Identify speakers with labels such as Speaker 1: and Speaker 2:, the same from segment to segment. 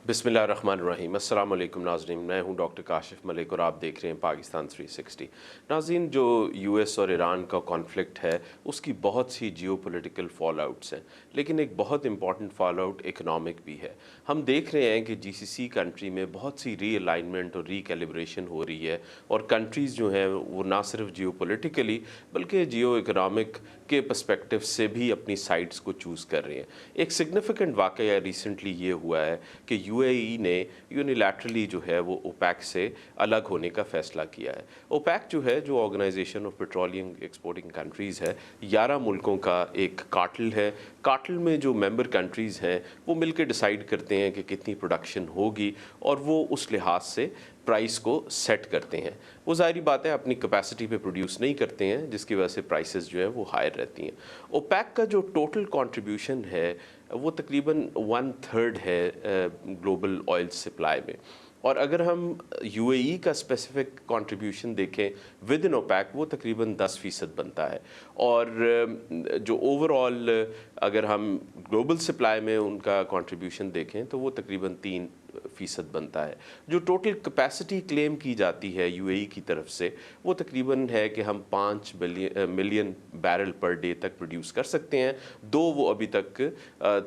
Speaker 1: بسم اللہ الرحمن الرحیم۔ السلام علیکم ناظرین، میں ہوں ڈاکٹر کاشف ملک اور آپ دیکھ رہے ہیں پاکستان 360۔ ناظرین، جو یو ایس اور ایران کا کانفلکٹ ہے اس کی بہت سی جیو پولیٹیکل فال آؤٹس ہیں، لیکن ایک بہت امپورٹنٹ فال آؤٹ اکنامک بھی ہے۔ ہم دیکھ رہے ہیں کہ جی سی سی کنٹری میں بہت سی ری الائنمنٹ اور ری کیلیبریشن ہو رہی ہے، اور کنٹریز جو ہیں وہ نہ صرف جیو پولیٹیکلی بلکہ جیو اکنامک کے پرسپیکٹو سے بھی اپنی سائڈز کو چوز کر رہے ہیں۔ ایک سگنیفیکنٹ واقعہ ریسنٹلی یہ ہوا ہے کہ یو اے ای نے یونیلیٹرلی جو ہے وہ اوپیک سے الگ ہونے کا فیصلہ کیا ہے۔ اوپیک جو ہے، جو organization of petroleum exporting countries ہے، 11 ملکوں کا ایک کارٹل ہے۔ کارٹل میں جو ممبر کنٹریز ہیں وہ مل کے ڈیسائیڈ کرتے ہیں کہ کتنی پروڈکشن ہوگی، اور وہ اس لحاظ سے پرائس کو سیٹ کرتے ہیں۔ وہ ظاہری بات ہے اپنی کیپیسٹی پہ پروڈیوس نہیں کرتے ہیں، جس کی وجہ سے پرائسز جو ہیں وہ ہائر رہتی ہیں۔ اوپیک کا جو ٹوٹل کنٹریبیوشن ہے وہ تقریباً 1/3 ہے گلوبل آئل سپلائی میں، اور اگر ہم یو اے ای کا اسپیسیفک کنٹریبیوشن دیکھیں ود ان اوپیک، وہ تقریباً 10% بنتا ہے، اور جو اوور آل اگر ہم گلوبل سپلائی میں ان کا کنٹریبیوشن دیکھیں تو وہ تقریباً 3% بنتا ہے۔ جو ٹوٹل کیپیسٹی کلیم کی جاتی ہے یو اے ای کی طرف سے وہ تقریباً ہے کہ ہم 5 ملین بیرل پر ڈے تک پروڈیوس کر سکتے ہیں، دو وہ ابھی تک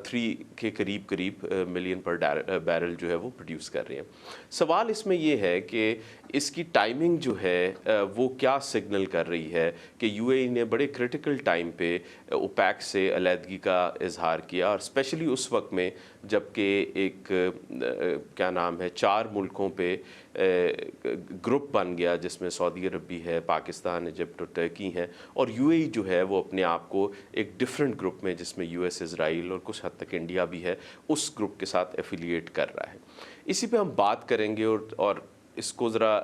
Speaker 1: 3 کے قریب ملین پر بیرل جو ہے وہ پروڈیوس کر رہے ہیں۔ سوال اس میں یہ ہے کہ اس کی ٹائمنگ جو ہے وہ کیا سگنل کر رہی ہے کہ یو اے ای نے بڑے کرٹیکل ٹائم پہ اوپیک سے علیحدگی کا اظہار کیا، اور اسپیشلی اس وقت میں جب کہ ایک کیا نام ہے 4 ملکوں پہ گروپ بن گیا، جس میں سعودی عرب بھی ہے، پاکستان، ایجپٹ اور ٹرکی ہیں، اور یو اے ای جو ہے وہ اپنے آپ کو ایک ڈفرینٹ گروپ میں، جس میں یو ایس، اسرائیل اور کچھ حد تک انڈیا بھی ہے، اس گروپ کے ساتھ ایفیلیٹ کر رہا ہے۔ اسی پہ ہم بات کریں گے اور اس کو ذرا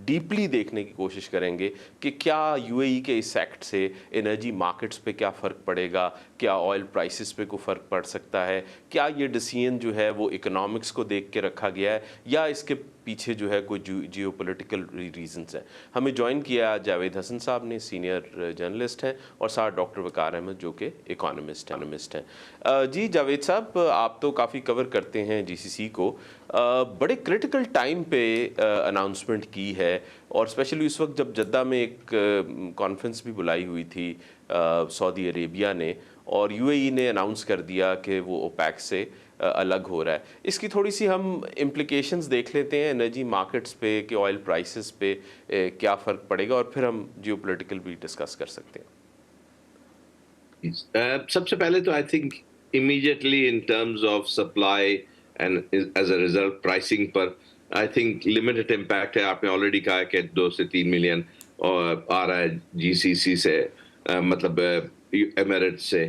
Speaker 1: ڈیپلی دیکھنے کی کوشش کریں گے کہ کیا یو اے ای کے اس ایکٹ سے انرجی مارکیٹس پہ کیا فرق پڑے گا، کیا آئل پرائسز پہ کوئی فرق پڑ سکتا ہے، کیا یہ ڈیسیژن جو ہے وہ اکنامکس کو دیکھ کے رکھا گیا ہے یا اس کے پیچھے جو ہے کوئی جیو پولیٹیکل ریزنس ہیں۔ ہمیں جوائن کیا جاوید حسن صاحب نے، سینئر جرنلسٹ ہیں، اور ساتھ ڈاکٹر وقار احمد جو کہ اکانومسٹ ہیں۔ جی جاوید صاحب، آپ تو کافی کور کرتے ہیں جی سی سی کو، بڑے کرٹیکل ٹائم پہ اناؤنسمنٹ کی ہے، اور اسپیشلی اس وقت جب جدہ میں ایک کانفرنس بھی بلائی ہوئی تھی سعودی عربیہ نے، اور یو اے ای نے اناؤنس کر دیا کہ وہ اوپیک سے الگ ہو رہا ہے۔ اس کی تھوڑی سی ہم امپلیکیشنز دیکھ لیتے ہیں انرجی مارکیٹس پہ کہ آئل پرائسز پہ کیا فرق پڑے گا، اور پھر ہم جیو پولیٹیکل بھی ڈسکس کر سکتے ہیں۔
Speaker 2: سب سے پہلے تو I think immediately in terms of supply and as a result pricing per I think limited impact ہے۔ آپ نے آلریڈی کہا کہ 2 سے 3 ملین آ رہا ہے جی سی سی سے، مطلب ایمریٹ سے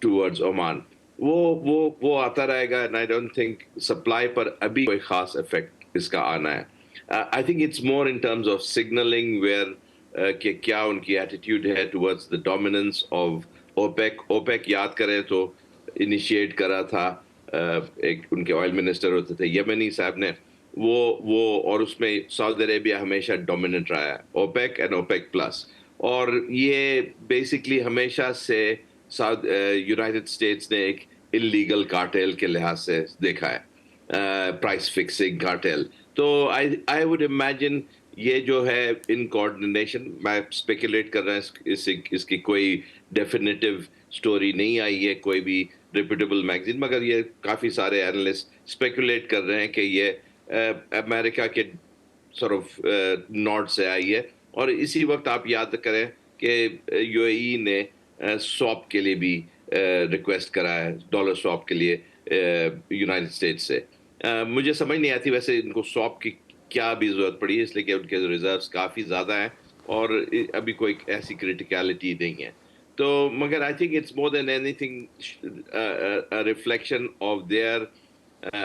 Speaker 2: ٹورڈز عمان، وہ آتا رہے گا، and I don't think supply پر ابھی کوئی خاص افیکٹ اس کا آنا ہے۔ I think it's more in terms of signalling where کہ کیا ان کی ایٹیٹیوڈ ہے towards the dominance of OPEC. OPEC یاد کریں تو انیشیٹ کرا تھا ایک ان کے آئل منسٹر ہوتے تھے یمنی صاحب نے، وہ اور اس میں سعودی عربیہ ہمیشہ ڈومیننٹ رہا ہے، اوپیک اینڈ اوپیک پلس، اور یہ بیسکلی ہمیشہ سے یونائٹڈ اسٹیٹس نے ایک انلیگل کارٹیل کے لحاظ سے دیکھا ہے، پرائس فکسنگ کارٹیل۔ تو آئی وڈ امیجن یہ جو ہے ان کوآرڈینیشن، میں اسپیکولیٹ کر رہا ہوں، اس کی کوئی ڈیفینیٹو اسٹوری نہیں آئی ہے کوئی بھی ریپیوٹیبل میگزین، مگر یہ کافی سارے اینالسٹ اسپیکولیٹ کر رہے ہیں کہ یہ امریکہ کے سort of نارتھ سے آئی ہے۔ اور اسی وقت آپ یاد کریں کہ یو اے ای نے سواپ کے لیے بھی ریکویسٹ کرا ہے، ڈالر سواپ کے لیے یونائٹڈ اسٹیٹس سے۔ مجھے سمجھ نہیں آتی ویسے ان کو سواپ کی کیا بھی ضرورت پڑی ہے، اس لیے کہ ان کے ریزروز کافی زیادہ ہیں اور ابھی کوئی ایسی کرٹیکلٹی نہیں ہے۔ تو مگر آئی think it's more then any thing reflection of their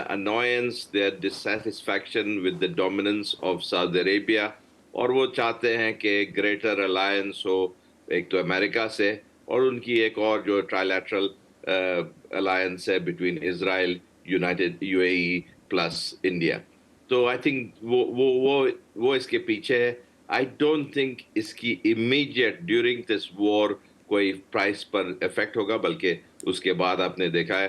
Speaker 2: annoyance, their dissatisfaction with the dominance of Saudi Arabia، اور وہ چاہتے ہیں کہ گریٹر الائنس ہو ایک تو امریکہ سے، اور ان کی ایک اور جو ٹرائلیٹرل الائنس ہے between Israel, United you A E plus India. تو آئی تھنک وہ اس کے پیچھے ہے۔ آئی ڈونٹ تھنک اس کی امیڈیٹ ڈیورنگ دس وار کوئی پرائس پر افیکٹ ہوگا، بلکہ اس کے بعد آپ نے دیکھا ہے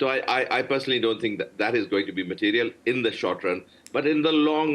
Speaker 2: So I personally don't think that that is going to be material in the short run. But in the long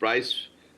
Speaker 2: price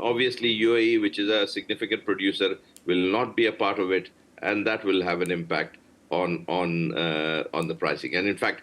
Speaker 2: obviously UAE, which is a significant producer, will not be a part of it, and that will have an impact on the pricing. And in fact,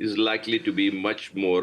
Speaker 2: is likely to be much more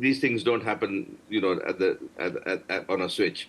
Speaker 2: these things don't happen, on a switch.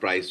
Speaker 2: price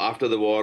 Speaker 2: after the war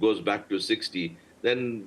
Speaker 2: goes back to 60, then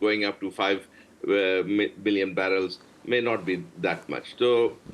Speaker 2: going up to 5 billion barrels may not be that much. So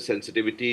Speaker 2: sensitivity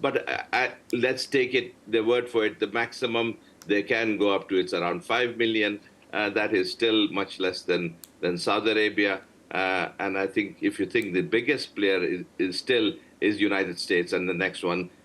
Speaker 2: But let's take it, the word for it, the maximum they can go up to, it's around 5 million. That is still much less than Saudi Arabia. And I think if you think the biggest player is still United States, and the next one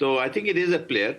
Speaker 2: So I think it is a player,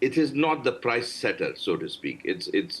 Speaker 2: it is not the price setter, so to speak. It's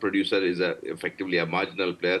Speaker 2: producer is effectively a marginal player,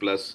Speaker 2: plus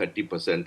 Speaker 2: 30%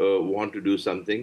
Speaker 2: want to do something.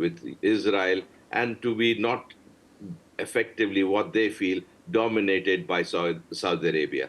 Speaker 2: with Israel, and to be not effectively what they feel dominated by Saudi Arabia.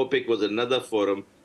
Speaker 2: OPEC was another forum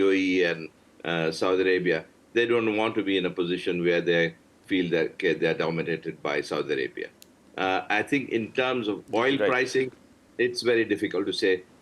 Speaker 2: UAE and Saudi Arabia, they don't want to be in a position where they feel that they are dominated by Saudi Arabia. I think in terms of oil pricing, it's very difficult to say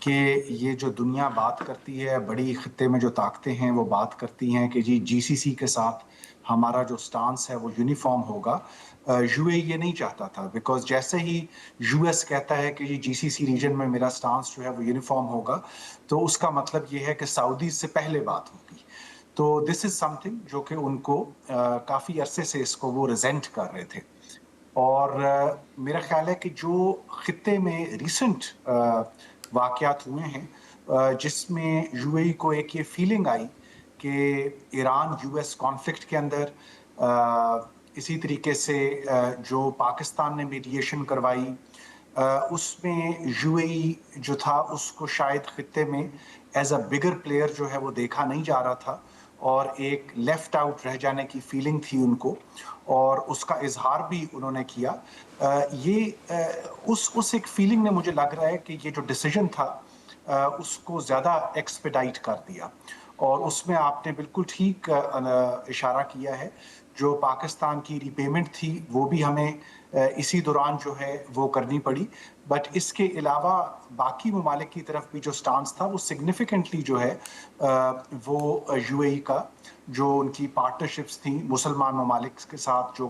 Speaker 3: کہ یہ جو دنیا بات کرتی ہے، بڑی خطے میں جو طاقتیں ہیں وہ بات کرتی ہیں کہ جی جی سی سی کے ساتھ ہمارا جو سٹانس ہے وہ یونیفارم ہوگا، یو اے یہ نہیں چاہتا تھا، بیکاز جیسے ہی یو ایس کہتا ہے کہ جی سی سی ریجن میں میرا سٹانس جو ہے وہ یونیفارم ہوگا، تو اس کا مطلب یہ ہے کہ سعودی سے پہلے بات ہوگی. تو دس از سم تھنگ جو کہ ان کو کافی عرصے سے اس کو وہ ریزینٹ کر رہے تھے. اور میرا خیال ہے کہ جو خطے میں ریسنٹ واقعات ہوئے ہیں جس میں یو اے ای کو ایک یہ فیلنگ آئی کہ ایران یو ایس کانفلکٹ کے اندر، اسی طریقے سے جو پاکستان نے میڈیشن کروائی، اس میں یو اے ای جو تھا اس کو شاید خطے میں ایز اے بگر پلیئر جو ہے وہ دیکھا نہیں جا رہا تھا، اور ایک لیفٹ آؤٹ رہ جانے کی فیلنگ تھی ان کو، اور اس کا اظہار بھی انہوں نے کیا. یہ اس ایک فیلنگ نے مجھے لگ رہا ہے کہ یہ جو ڈیسیجن تھا اس کو زیادہ ایکسپیڈائٹ کر دیا. اور اس میں آپ نے بالکل ٹھیک اشارہ کیا ہے، جو پاکستان کی ری پیمنٹ تھی وہ بھی ہمیں اسی دوران جو ہے وہ کرنی پڑی. بٹ اس کے علاوہ باقی ممالک کی طرف بھی جو سٹانس تھا وہ سگنیفیکنٹلی جو ہے وہ یو اے ای کا جو ان کی پارٹنرشپس تھیں مسلمان ممالک کے ساتھ،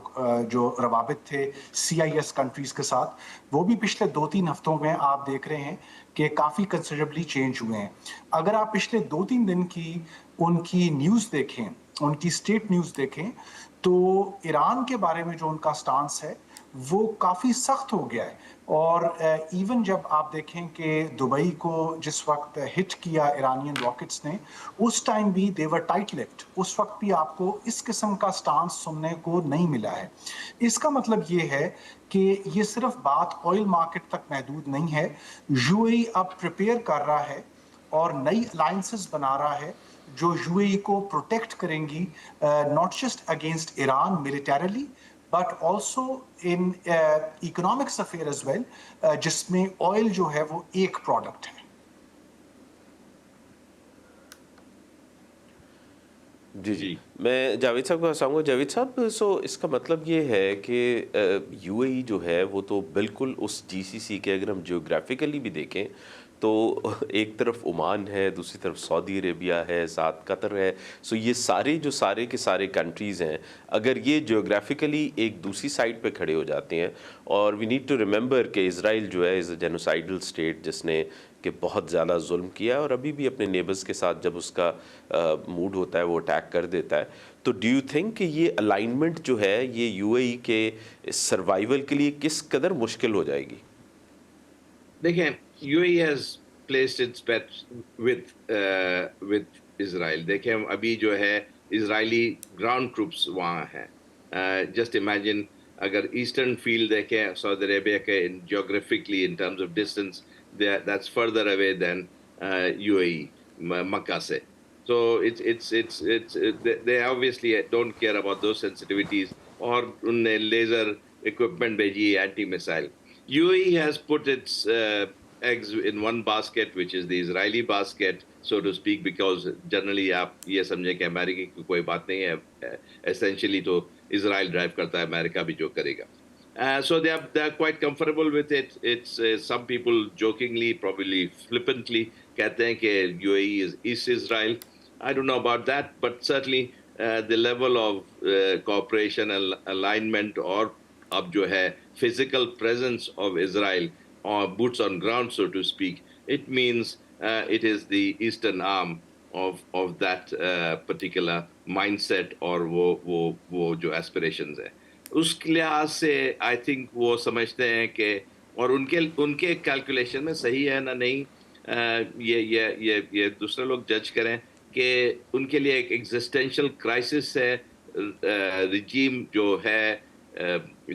Speaker 3: جو روابط تھے سی آئی ایس کنٹریز کے ساتھ، وہ بھی پچھلے 2-3 ہفتوں میں آپ دیکھ رہے ہیں کہ کافی کنسیڈریبلی چینج ہوئے ہیں. اگر آپ پچھلے 2-3 دن کی ان کی نیوز دیکھیں، ان کی اسٹیٹ نیوز دیکھیں، تو ایران کے بارے میں جو ان کا سٹانس ہے وہ کافی سخت ہو گیا ہے. اور ایون جب آپ دیکھیں کہ دبئی کو جس وقت ہٹ کیا ایرانین راکٹس نے، اس ٹائم بھی دے ور ٹائٹ لپڈ، اس وقت بھی آپ کو اس قسم کا سٹانس سننے کو نہیں ملا ہے. اس کا مطلب یہ ہے کہ یہ صرف بات آئل مارکیٹ تک محدود نہیں ہے. یو اے ای اب پریپیئر کر رہا ہے اور نئی الائنسز بنا رہا ہے جو یو اے ای کو پروٹیکٹ کریں گی، not just against Iran militarily but also in economics affair as well, جس میں آئل جو ہے وہ ایک پروڈکٹ ہے.
Speaker 1: جی جی، میں جاوید صاحب کو بتاؤں گا. جاوید صاحب، سو اس کا مطلب یہ ہے کہ یو اے ای جو ہے وہ تو بالکل اس جی سی سی کے، اگر ہم جیوگرافیکلی بھی دیکھیں تو ایک طرف عمان ہے، دوسری طرف سعودی عربیہ ہے، ساتھ قطر ہے. سو یہ سارے جو سارے کے سارے کنٹریز ہیں، اگر یہ جیوگرافیکلی ایک دوسری سائڈ پہ کھڑے ہو جاتے ہیں، اور وی نیڈ ٹو ریممبر کہ اسرائیل جو ہے از اے جینوسائیڈل اسٹیٹ جس نے کہ بہت زیادہ ظلم کیا، اور ابھی بھی اپنے نیبرز کے ساتھ جب اس کا موڈ ہوتا ہے وہ اٹیک کر دیتا ہے. تو ڈو یو تھنک کہ یہ الائنمنٹ جو ہے یہ یو اے ای کے سروائیول کے لیے کس قدر مشکل ہو جائے گی؟
Speaker 2: دیکھیں، U A has placed its bets with Israel. دیکھیں ابھی جو ہے اسرائیلی گراؤنڈ ٹروپس وہاں ہیں. جسٹ امیجن اگر ایسٹرن فیلڈ دیکھیں سعودی عربیہ کے geographically in terms of distance that's further away than U A E مکہ سے. So it's they obviously don't care about those sensitivities. اور ان نے لیزر equipment بھیجی anti missile. UAE has put its eggs in one basket, which is the Israeli basket, so to speak, because generally آپ یہ سمجھیں کہ امریکہ کی کوئی بات نہیں ہے. Essentially تو اسرائیل ڈرائیو کرتا ہے، امریکہ بھی جو کرے گا. So they are quite comfortable with it. It's some people jokingly, probably flippantly کہتے ہیں کہ UAE is East Israel. I don't know about that, but certainly the level of cooperation and alignment اور اب جو ہے physical presence of Israel or boots on ground, so to speak, it means it is the eastern arm of that particular mindset اور وہ جو aspirations ہے. اس لحاظ سے آئی تھنک وہ سمجھتے ہیں کہ، اور ان کے کیلکولیشن میں صحیح ہے نہ نہیں، یہ دوسرے لوگ جج کریں، کہ ان کے لیے ایک ایگزسٹینشیل کرائسس ہے. رجیم جو ہے،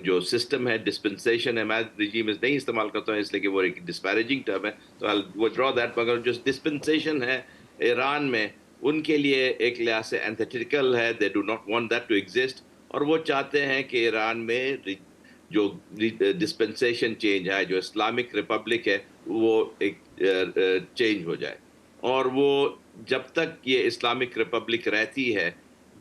Speaker 2: جو سسٹم ہے، ڈسپنسیشن ہے، میں رجیم نہیں استعمال کرتا ہوں اس لیے کہ وہ ایک ڈسپیریجنگ ٹرم ہے، تو آئی وڈرا دیٹ. مگر جو ڈسپنسیشن ہے ایران میں، ان کے لیے ایک لحاظ سے اینتھیٹیکل ہے. They do not want that to exist, اور وہ چاہتے ہیں کہ ایران میں جو ڈسپنسیشن چینج ہے، جو اسلامک ریپبلک ہے، وہ ایک چینج ہو جائے. اور وہ جب تک یہ اسلامک ریپبلک رہتی ہے،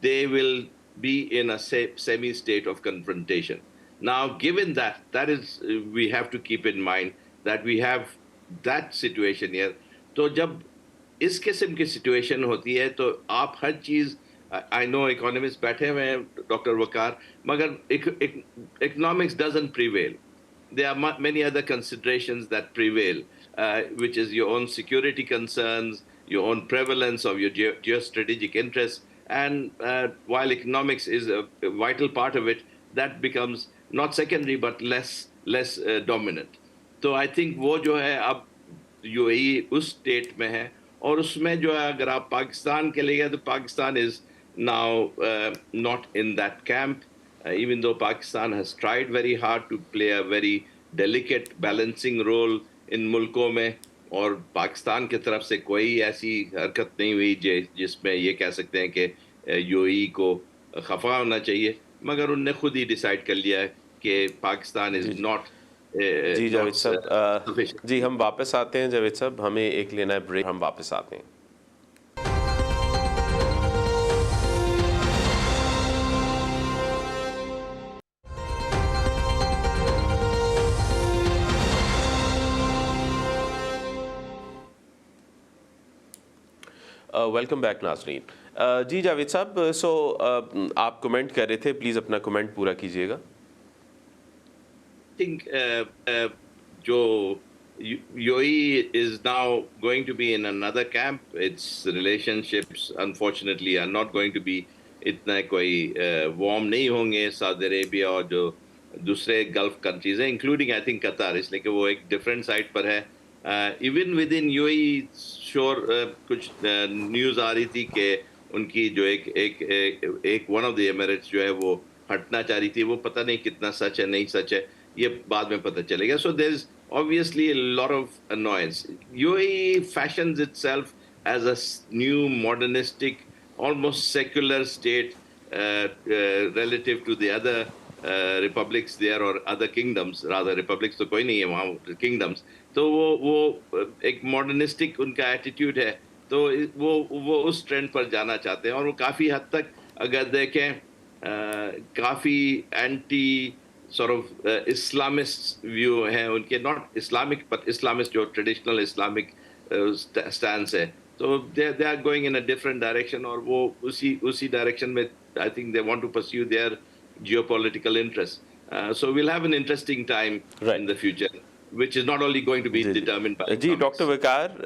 Speaker 2: they will be in a semi state of confrontation. Now, given that is, we have to keep in mind that we have that situation here. تو جب اس قسم کی سچویشن ہوتی ہے تو آپ ہر چیز آئی نو اکانومسٹ بیٹھے ہوئے ہیں ڈاکٹر وقار مگر economics doesn't prevail. There are many other considerations that prevail, which is your own security concerns, your own prevalence of your geostrategic interests. And while economics is a vital part of it, that becomes not secondary but less dominant. تو I think وہ جو ہے اب you A E us state میں ہے اور اس میں جو ہے اگر آپ پاکستان کے لیے تو Pakistan is now not in that camp. Even though Pakistan has tried very hard to play a very delicate balancing role in ملکوں میں اور پاکستان کی طرف سے کوئی ایسی حرکت نہیں ہوئی جس میں یہ کہہ سکتے ہیں کہ یو اے ای کو خفا ہونا چاہیے مگر ان نے خود ہی ڈیسائیڈ کر لیا ہے کہ پاکستان از ناٹ.
Speaker 1: جی جاوید صاحب جی ہم واپس آتے ہیں. جاوید صاحب ہمیں ایک لینا ہے بریک, ہم واپس آتے ہیں. ویلکم بیک ناظرین. جی جاوید صاحب سو آپ کمنٹ کر رہے تھے, پلیز اپنا کمنٹ پورا کیجیے گا.
Speaker 2: think جو UAE is now going to be in another camp. Its relationships unfortunately are not going to be اتنا کوئی warm نہیں ہوں گے سعودی عربیہ اور جو دوسرے گلف کنٹریز ہیں انکلوڈنگ آئی تھنک قطر, اس لیے کہ وہ ایک ڈفرینٹ سائٹ پر ہے. Even with in you A ای شور کچھ نیوز آ رہی تھی کہ ان کی جو ایک ون آف دی ایمریٹس جو ہے وہ ہٹنا چاہ رہی تھی. وہ پتہ نہیں کتنا سچ ہے نہیں سچ ہے, یہ بعد میں پتہ چلے گا. سو دیر از obviously a lot of annoyance. UAE fashions itself as a new modernistic, almost secular state relative to the other republics there or other kingdoms. Rather republics تو کوئی نہیں ہے وہاں, kingdoms. تو وہ ایک modernistic ان کا ایٹیٹیوڈ ہے, تو وہ اس ٹرینڈ پر جانا چاہتے ہیں. اور وہ کافی حد تک اگر دیکھیں کافی anti sort of Islamist view ہیں ان کے, not Islamic but Islamist جو traditional Islamic stance ہے. تو they are going in a different direction اور وہ اسی direction میں I think they want to pursue their geopolitical interests. So we'll have an interesting time in the future which is not only going to be determined by
Speaker 1: جی doctor Waqar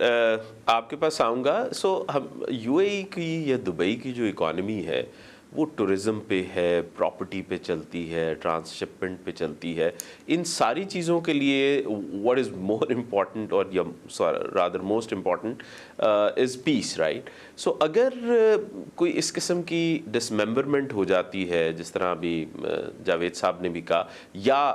Speaker 1: آپ کے پاس آؤں گا. سو ہم you A ای کی یا Dubai کی جو economy ہے وہ ٹورزم پہ ہے, پراپرٹی پہ چلتی ہے, ٹرانس شپمنٹ پہ چلتی ہے. ان ساری چیزوں کے لیے واٹ از مور امپورٹنٹ اور rather most important is peace, right? So اگر کوئی اس قسم کی ڈسممبرمنٹ ہو جاتی ہے جس طرح ابھی جاوید صاحب نے بھی کہا, یا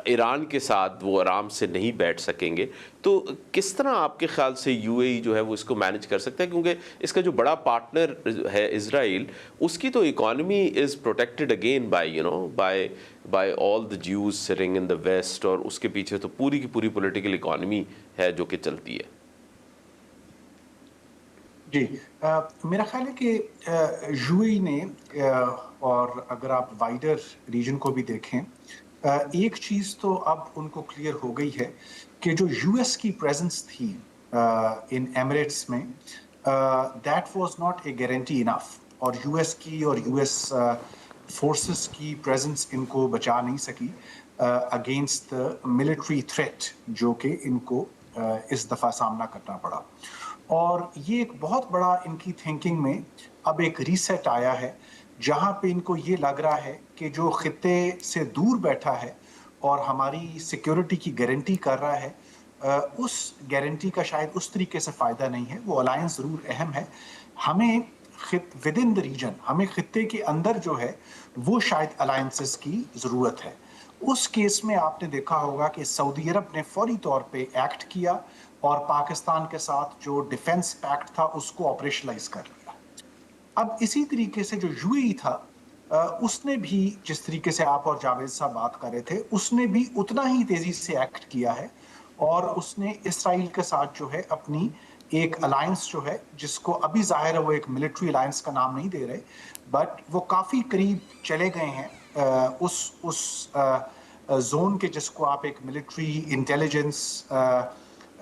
Speaker 1: ایران کے ساتھ وہ آرام سے نہیں بیٹھ سکیں گے, تو کس طرح آپ کے خیال سے یو اے ای جو ہے وہ اس کو مینج کر سکتا ہے؟ کیونکہ اس کا جو بڑا پارٹنر ہے اسرائیل, اس کی تو economy is protected again by by all the Jews sitting in the West, اور اس کے پیچھے تو پوری کی پوری پولیٹیکل اکانومی ہے جو کہ چلتی ہے.
Speaker 3: جی میرا خیال ہے کہ یو اے ای نے, اور اگر آپ وائڈر ریجن کو بھی دیکھیں, ایک چیز تو اب ان کو کلیئر ہو گئی ہے کہ جو یو ایس کی پریزنس تھی ان ایمریٹس میں, that was not a guarantee enough, اور یو ایس کی اور یو ایس فورسز کی پریزنس ان کو بچا نہیں سکی اگینسٹ دا ملٹری تھریٹ جو کہ ان کو اس دفعہ سامنا کرنا پڑا. اور یہ ایک بہت بڑا ان کی تھنکنگ میں اب ایک ریسیٹ آیا ہے جہاں پہ ان کو یہ لگ رہا ہے کہ جو خطے سے دور بیٹھا ہے اور ہماری سیکیورٹی کی گارنٹی کر رہا ہے, اس گارنٹی کا شاید اس طریقے سے فائدہ نہیں ہے. وہ الائنس ضرور اہم ہے, ہمیں ود ان دا ریجن, ہمیں خطے کے اندر جو ہے وہ شاید الائنسز کی ضرورت ہے. اس کیس میں آپ نے دیکھا ہوگا کہ سعودی عرب نے فوری طور پہ ایکٹ کیا اور پاکستان کے ساتھ جو ڈیفنس پیکٹ تھا اس کو آپریشنلائز کر لیا. اب اسی طریقے سے جو یو اے ای تھا, اس نے بھی جس طریقے سے آپ اور جاوید صاحب بات کر رہے تھے, اس نے بھی اتنا ہی تیزی سے ایکٹ کیا ہے, اور اس نے اسرائیل کے ساتھ جو ہے اپنی ایک الائنس جو ہے, جس کو ابھی ظاہر ہے وہ ایک ملٹری الائنس کا نام نہیں دے رہے, بٹ وہ کافی قریب چلے گئے ہیں اس زون کے جس کو آپ ایک military intelligence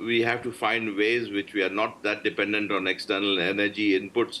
Speaker 2: we have to find ways which we are not that dependent on external energy inputs,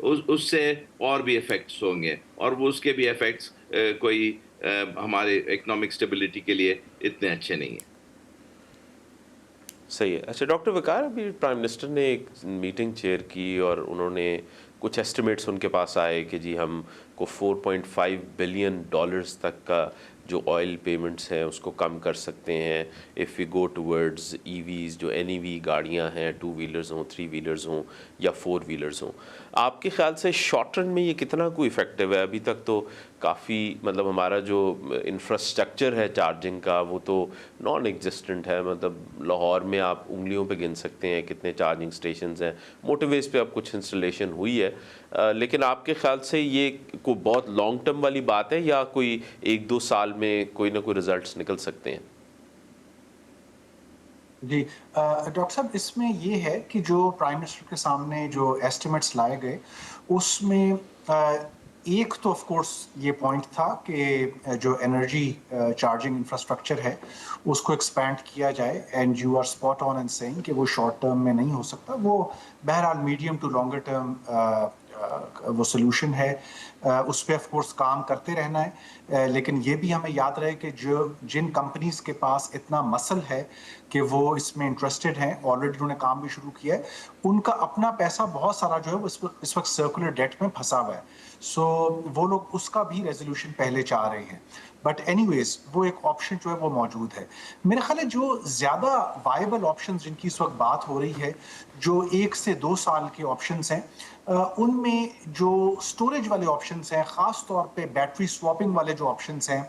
Speaker 2: اس سے اور بھی افیکٹس ہوں گے, اور وہ اس کے بھی افیکٹس کوئی ہمارے اکنامک اسٹیبلٹی کے لیے اتنے اچھے نہیں ہیں.
Speaker 1: صحیح ہے. اچھا ڈاکٹر وقار, ابھی پرائم منسٹر نے ایک میٹنگ چیئر کی اور انہوں نے کچھ ایسٹیمیٹس ان کے پاس آئے کہ جی ہم کو $4.5 بلین تک کا جو آئل پیمنٹس ہیں اس کو کم کر سکتے ہیں اف وی گو ٹورڈز ای ویز, جو این ای وی گاڑیاں ہیں, 2 ویلرز ہوں, 3 ویلرز ہوں یا 4 ویلرز ہوں. آپ کے خیال سے شارٹ ٹرم میں یہ کتنا کوئی افیکٹو ہے؟ ابھی تک تو کافی مطلب ہمارا جو انفراسٹرکچر ہے چارجنگ کا وہ تو نان ایگزسٹنٹ ہے. مطلب لاہور میں آپ انگلیوں پہ گن سکتے ہیں کتنے چارجنگ اسٹیشنز ہیں. موٹر ویز پہ اب کچھ انسٹالیشن ہوئی ہے, لیکن آپ کے خیال سے یہ کوئی بہت لانگ ٹرم والی بات ہے یا کوئی 1-2 سال میں کوئی نہ کوئی ریزلٹس نکل سکتے ہیں؟
Speaker 3: جی ڈاکٹر صاحب, اس میں یہ ہے کہ جو پرائم منسٹر کے سامنے جو ایسٹیمیٹس لائے گئے اس میں ایک تو آف کورس یہ پوائنٹ تھا کہ جو انرجی چارجنگ انفراسٹرکچر ہے اس کو ایکسپینڈ کیا جائے, and you are spot on and seeing کہ وہ شارٹ ٹرم میں نہیں ہو سکتا, وہ بہرحال میڈیم ٹو لانگر ٹرم وہ سلوشن ہے, اس پہ آف کورس کام کرتے رہنا ہے. لیکن یہ بھی ہمیں یاد رہے کہ جن کمپنیز کے پاس اتنا مسل ہے کہ وہ اس میں انٹرسٹڈ ہیں, آلریڈی انہوں نے کام بھی شروع کیا ہے, ان کا اپنا پیسہ بہت سارا جو ہے وہ اس وقت سرکولر ڈیٹ میں پھنسا ہوا ہے. سو وہ لوگ اس کا بھی ریزولوشن پہلے چاہ رہے ہیں, بٹ اینی ویز وہ ایک آپشن جو ہے وہ موجود ہے. میرا خیال ہے جو زیادہ وائبل آپشنز جن کی اس وقت بات ہو رہی ہے, جو 1 سے 2 سال کے آپشنز ہیں, ان میں جو سٹوریج والے آپشنز ہیں, خاص طور پہ بیٹری سواپنگ والے جو آپشنز ہیں,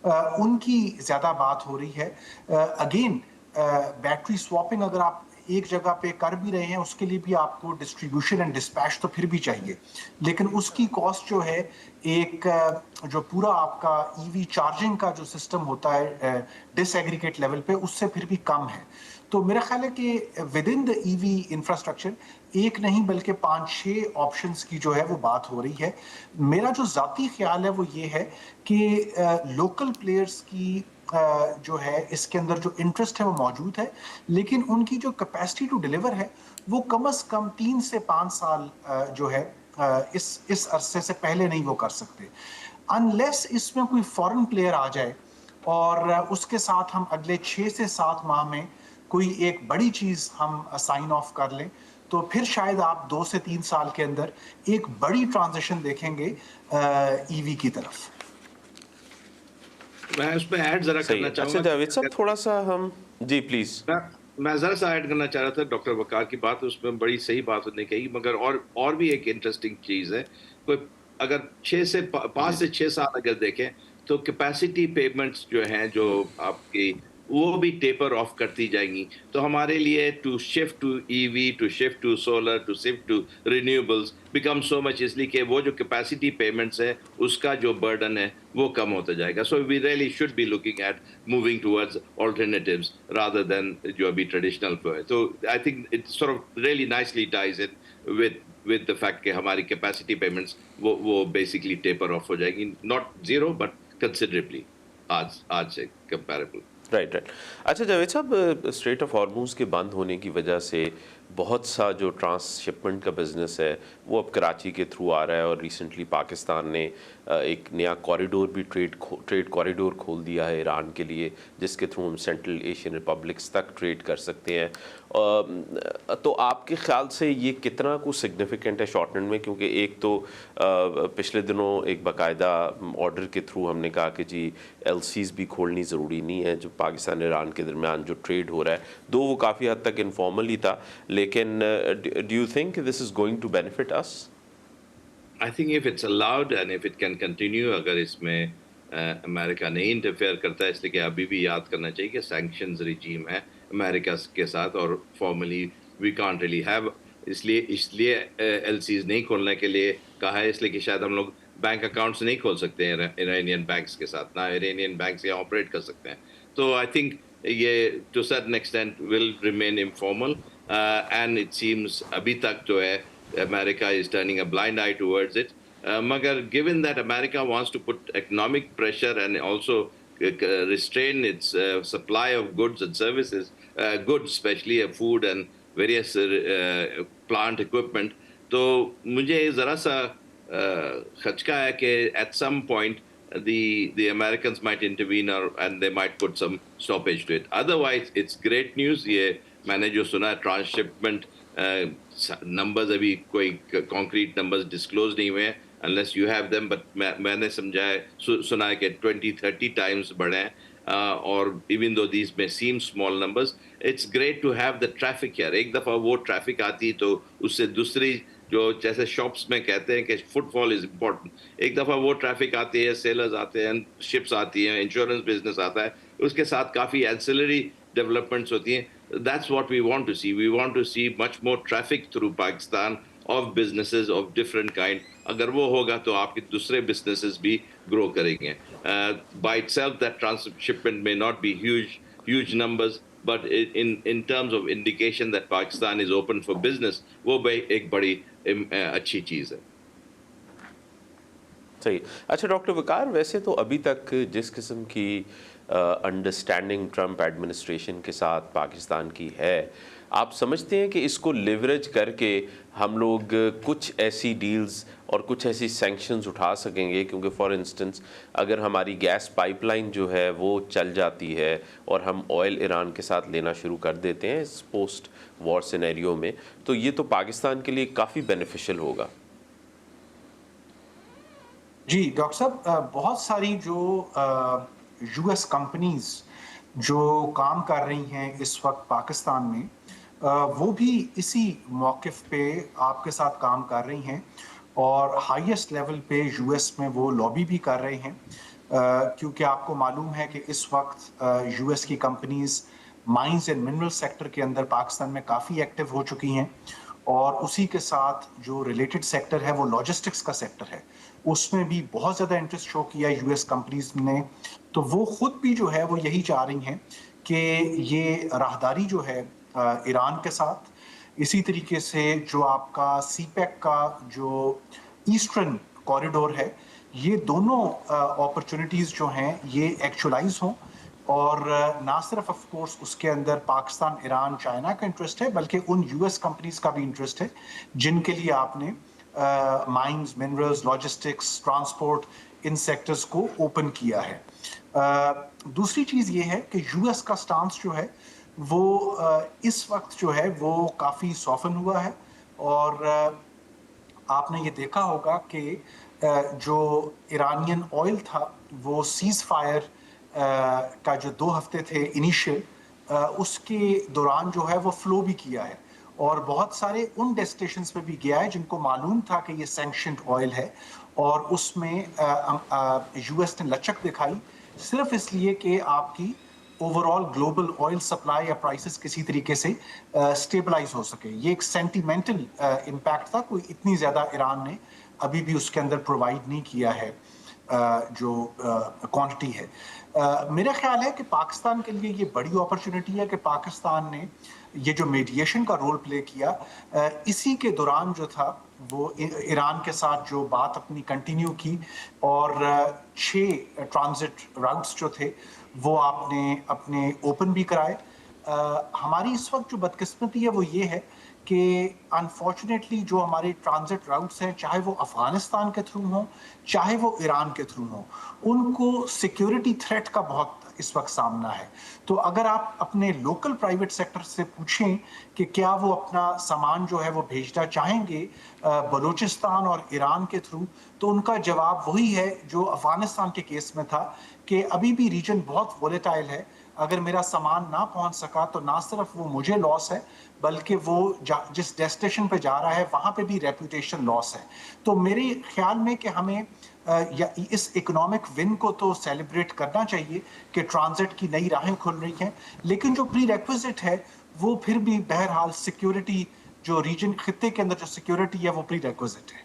Speaker 3: ان کی زیادہ بات ہو رہی ہے. اگین بیٹری سواپنگ اگر آپ ایک جگہ پہ کر بھی رہے ہیں اس کے لیے بھی آپ کو ڈسٹریبیوشن اینڈ ڈسپیچ تو پھر بھی چاہیے, لیکن اس کی کاسٹ جو ہے ایک جو پورا آپ کا ای وی چارجنگ کا جو سسٹم ہوتا ہے ڈس ایگریگیٹ لیول پہ, اس سے پھر بھی کم ہے. تو میرا خیال ہے کہ with in the E we infrastructure ایک نہیں بلکہ 5-6 آپشنز کی جو ہے وہ بات ہو رہی ہے. میرا جو ذاتی خیال ہے وہ یہ ہے کہ لوکل پلیئرز کی جو ہے اس کے اندر جو انٹرسٹ ہے وہ موجود ہے, لیکن ان کی جو کیپیسٹی ٹو ڈیلیور ہے وہ کم از کم 3 سے 5 سال جو ہے اس عرصے سے پہلے نہیں وہ کر سکتے, انلیس اس میں کوئی فورن پلیئر آ جائے اور اس کے ساتھ ہم اگلے 6 سے 7 ماہ میں کوئی ایک بڑی چیز ہم سائن آف کر لیں, تو پھر شاید آپ 2 سے 3 سال کے اندر ایک بڑی ٹرانزیشن دیکھیں گے ای وی کی طرف.
Speaker 2: میں اس پہ ایڈ ذرا کرنا چاہوں گا.
Speaker 1: اچھا جاوید صاحب تھوڑا سا ہم جی پلیز.
Speaker 2: میں ذرا سا ایڈ کرنا چاہ رہا تھا ڈاکٹر وقار کی بات, اس میں بڑی صحیح بات نے کہی, مگر اور بھی ایک انٹرسٹنگ چیز ہے. کوئی اگر 5 سے 6 سال اگر دیکھیں تو کیپیسٹی پیمنٹس جو ہیں جو آپ کی وہ بھی ٹیپر آف کرتی جائیں گی, تو ہمارے لیے to shift to E V, to shift to solar, to shift to renewables become so much, اس لیے کہ وہ جو کیپیسٹی پیمنٹس ہے اس کا جو برڈن ہے وہ کم ہوتا جائے گا. So we really should be looking at moving towards alternatives rather than جو ابھی ٹریڈیشنل پہ ہے. تو I think it sort of really nicely ties in with the fact کہ ہماری کیپیسٹی پیمنٹس وہ بیسکلی ٹیپر آف ہو جائے گی, ناٹ زیرو بٹ کنسیڈریبلی آج سے کمپیریبل.
Speaker 1: رائٹ. اچھا جاوید صاحب, اسٹریٹ آف ہارموز کے بند ہونے کی وجہ سے بہت سا جو ٹرانس شپمنٹ کا بزنس ہے وہ اب کراچی کے تھرو آ رہا ہے, اور ریسنٹلی پاکستان نے ایک نیا کوریڈور بھی ٹریڈ کوریڈور کھول دیا ہے ایران کے لیے, جس کے تھرو ہم سینٹرل ایشین ریپبلکس تک ٹریڈ کر سکتے ہیں. تو آپ کے خیال سے یہ کتنا کو سگنیفیکنٹ ہے شارٹ رن میں؟ کیونکہ ایک تو پچھلے دنوں ایک باقاعدہ آرڈر کے تھرو ہم نے کہا کہ جی ایل سیز بھی کھولنی ضروری نہیں ہے جو پاکستان ایران کے درمیان جو ٹریڈ ہو رہا ہے, دو وہ کافی حد تک انفارمل ہی تھا, لیکن do you think this is going to benefit us?
Speaker 2: I think if it's allowed and if it can continue, اگر اس میں امریکہ نہیں انٹرفیئر کرتا ہے, اس لیے کہ ابھی بھی یاد کرنا چاہیے کہ سینکشنز ریجیم ہے امریکہ کے ساتھ, اور formally we can't really have, اس لیے ایل سیز نہیں کھولنے کے لیے کہا ہے, اس لیے کہ شاید ہم لوگ بینک اکاؤنٹس نہیں کھول سکتے ہیں ایرانین بینکس کے ساتھ, نہ ایرانین بینکس یہاں آپریٹ کر سکتے ہیں. تو آئی تھنک یہ to certain extent will remain informal, and it seems ابھی تک جو ہے America is turning a blind eye towards it. Magar, given that America wants to put economic pressure and also restrain its supply of goods and services, goods especially food and various plant equipment, تو مجھے ذرا سا خدشہ ہے کہ at some point the Americans might intervene and they might put some stoppage to it. Otherwise, it's great news. یہ میں نے جو سنا ٹرانسشپمنٹ نمبرز ابھی کوئی کانکریٹ نمبرز ڈسکلوز نہیں ہوئے ہیں unless you have them, but میں نے سنا ہے کہ 20-30 times بڑھے ہیں اور even though these may seem small numbers, it's great to have the traffic here. ایک دفعہ وہ ٹریفک آتی تو اس سے دوسری جو جیسے شاپس میں کہتے ہیں کہ فٹ فال از امپورٹنٹ, ایک دفعہ وہ ٹریفک آتی ہے, سیلرز آتے ہیں, شپس آتی ہیں, انشورنس بزنس آتا ہے, اس کے ساتھ کافی اینسلری ڈیولپمنٹس ہوتی ہیں. That's what we want to see. We want to see much more traffic through Pakistan of businesses of different kind. اگر وہ ہوگا تو آپ کے دوسرے businesses بھی grow کریں گے. By itself that transshipment may not be huge numbers, but in terms of indication that Pakistan is open for business, وہ ایک بڑی اچھی چیز ہے.
Speaker 1: صحیح. اچھا ڈاکٹر وقار, ویسے تو ابھی تک جس قسم کی انڈرسٹینڈنگ ٹرمپ ایڈمنسٹریشن کے ساتھ پاکستان کی ہے, آپ سمجھتے ہیں کہ اس کو لیوریج کر کے ہم لوگ کچھ ایسی ڈیلز اور کچھ ایسی سینکشنز اٹھا سکیں گے؟ کیونکہ فار انسٹنس اگر ہماری گیس پائپ لائن جو ہے وہ چل جاتی ہے اور ہم آئل ایران کے ساتھ لینا شروع کر دیتے ہیں اس پوسٹ وار سینیریو میں, تو یہ تو پاکستان کے لیے کافی بینیفیشل ہوگا.
Speaker 3: جی ڈاکٹر صاحب, بہت ساری جو یو ایس کمپنیز جو کام کر رہی ہیں اس وقت پاکستان میں, وہ بھی اسی موقف پہ آپ کے ساتھ کام کر رہی ہیں اور ہائیسٹ لیول پہ یو ایس میں وہ لابی بھی کر رہے ہیں, کیونکہ آپ کو معلوم ہے کہ اس وقت یو ایس کی companies mines and mineral sector کے اندر پاکستان میں کافی ایکٹیو ہو چکی ہیں, اور اسی کے ساتھ جو ریلیٹڈ سیکٹر ہے وہ لاجسٹکس کا سیکٹر ہے, اس میں بھی بہت زیادہ انٹرسٹ شو کیا یو ایس کمپنیز نے. تو وہ خود بھی جو ہے وہ یہی چاہ رہی ہیں کہ یہ راہداری جو ہے ایران کے ساتھ, اسی طریقے سے جو آپ کا سی پیک کا جو ایسٹرن کوریڈور ہے, یہ دونوں اپرچونٹیز جو ہیں یہ ایکچولائز ہوں. اور نہ صرف آف کورس اس کے اندر پاکستان, ایران, چائنا کا انٹرسٹ ہے, بلکہ ان یو ایس کمپنیز کا بھی انٹرسٹ ہے جن کے لیے آپ نے مائنز, منرلز, لاجسٹکس, ٹرانسپورٹ ان سیکٹرز کو اوپن کیا ہے. دوسری چیز یہ ہے کہ یو ایس کا سٹانس جو ہے وہ اس وقت جو ہے وہ کافی سافن ہوا ہے, اور آپ نے یہ دیکھا ہوگا کہ جو ایرانین آئل تھا وہ سیز فائر کا جو 2 ہفتے تھے انیشیل, اس کے دوران جو ہے وہ فلو بھی کیا ہے, اور بہت سارے ان ڈیسٹینیشنز پہ بھی گیا ہے جن کو معلوم تھا کہ یہ سینکشنڈ آئل ہے, اور اس میں یو ایس نے لچک دکھائی صرف اس لیے کہ آپ کی over all global oil supply یا پرائسز کسی طریقے سے اسٹیبلائز ہو سکے. یہ ایک سینٹیمنٹل امپیکٹ تھا, کوئی اتنی زیادہ ایران نے ابھی بھی اس کے اندر پرووائڈ نہیں کیا ہے جو کوانٹٹی ہے. میرا خیال ہے کہ پاکستان کے لیے یہ بڑی اپرچونٹی ہے کہ پاکستان نے یہ جو میڈیشن کا رول پلے کیا, اسی کے دوران جو تھا وہ ایران کے ساتھ جو بات اپنی کنٹینیو کی, اور 6 ٹرانزٹ راؤٹس جو تھے وہ آپ نے اپنے اوپن بھی کرائے. ہماری اس وقت جو بدقسمتی ہے وہ یہ ہے کہ انفارچونیٹلی جو ہمارے ٹرانزٹ راؤٹس ہیں, چاہے وہ افغانستان کے تھرو ہوں چاہے وہ ایران کے تھرو ہوں, ان کو سیکیورٹی تھریٹ کا بہت اس وقت سامنا ہے. تو اگر آپ اپنے لوکل پرائیویٹ سیکٹر سے پوچھیں کہ کیا وہ اپنا سامان جو ہے وہ بھیجنا چاہیں گے بلوچستان اور ایران کے تھرو, تو ان کا جواب وہی ہے جو افغانستان کے کیس میں تھا کہ ابھی بھی ریجن بہت وولیٹائل ہے, اگر میرا سامان نہ پہنچ سکا تو نہ صرف وہ مجھے لاس ہے بلکہ وہ جس ڈیسٹینیشن پہ جا رہا ہے وہاں پہ بھی ریپوٹیشن لاس ہے. تو میرے خیال میں کہ ہمیں اس اکنامک ون کو تو سیلیبریٹ کرنا چاہیے کہ ٹرانزٹ کی نئی راہیں کھل رہی ہیں, لیکن جو پری ریکویزٹ ہے وہ پھر بھی بہرحال سیکیورٹی, جو ریجن خطے کے اندر جو سیکیورٹی ہے وہ پری ریکویزٹ ہے.